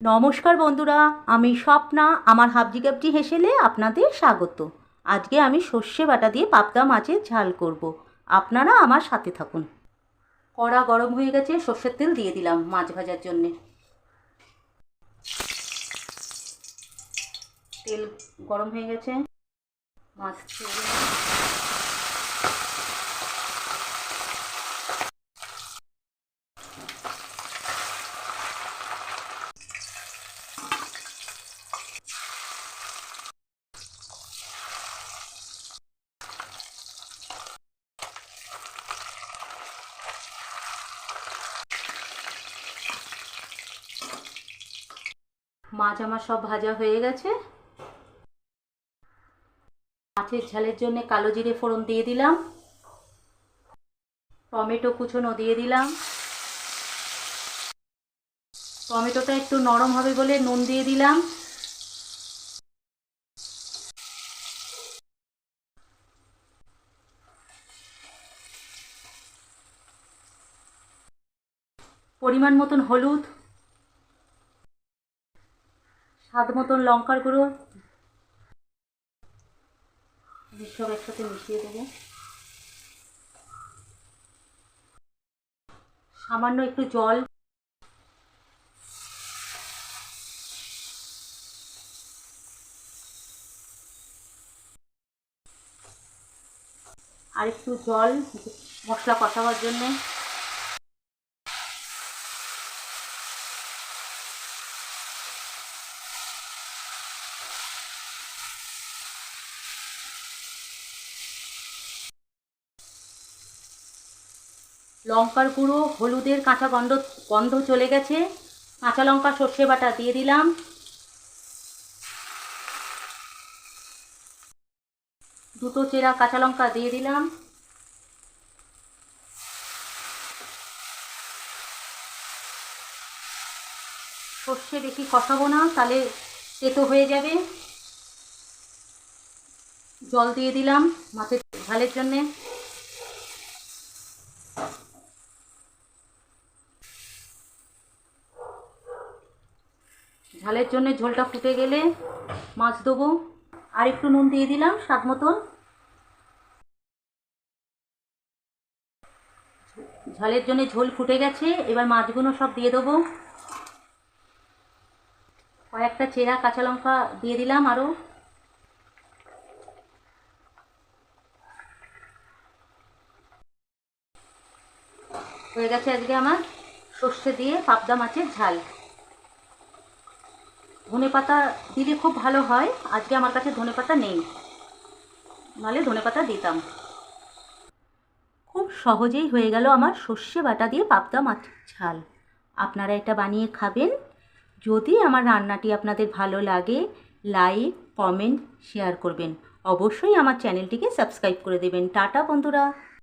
নমস্কার বন্ধুরা, আমি স্বপ্না। আমার হাবজি গাবজি হেসেলে আপনাদের স্বাগত। আজকে আমি সর্ষে বাটা দিয়ে পাবদা মাছের ঝাল করব। আপনারা আমার সাথে থাকুন। কড়া গরম হয়ে গেছে, সর্ষের তেল দিয়ে দিলাম মাছ ভাজার জন্যে। তেল গরম হয়ে গেছে, মাছ ছেড়ে দিলাম। মাছ আমার সব ভাজা হয়ে গেছে। মাছের ঝালের জন্য কালো জিরে ফোড়ন দিয়ে দিলাম, টমেটো কুচোনো দিয়ে দিলাম। টমেটোটা একটু নরম হবে বলে নুন দিয়ে দিলাম। পরিমাণ মতন হলুদ, স্বাদ মতন লঙ্কার গুঁড়ো, সব একসাথে মিশিয়ে দেবো। সামান্য একটু জল, আর একটু জল মশলা কষাবার জন্যে। লঙ্কার গুঁড়ো, হলুদের কাঁচা গন্ধ চলে গেছে। কাঁচা লঙ্কা সর্ষে বাটা দিয়ে দিলাম। দুটো চেরা কাঁচা লঙ্কা দিয়ে দিলাম। সর্ষে বেশি কষাবো না, তাহলে তেতো হয়ে যাবে। জল দিয়ে দিলাম মাছের ঝালের জন্যে। ঝালের জন্য ঝোলটা ফুটে গেলে মাছ দেবো। আর একটু নুন দিয়ে দিলাম স্বাদ মতন। ঝালের জন্য ঝোল ফুটে গেছে, এবার মাছগুলো সব দিয়ে দেবো। কয়েকটা চেরা কাঁচা লঙ্কা দিয়ে দিলাম আরও। হয়ে গেছে আজকে আমার সর্ষে দিয়ে পাবদা মাছের ঝাল। ধনেপাতা দিলে খুব ভালো হয়, আজকে আমার কাছে ধনেপাতা নেই, নাহলে ধনেপাতা দিতাম। খুব সহজেই হয়ে গেল আমার সর্ষে বাটা দিয়ে পাবদা মাছের ঝাল। আপনারা এটা বানিয়ে খাবেন। যদি আমার রান্নাটি আপনাদের ভালো লাগে, লাইক, কমেন্ট, শেয়ার করবেন। অবশ্যই আমার চ্যানেলটিকে সাবস্ক্রাইব করে দেবেন। টাটা বন্ধুরা।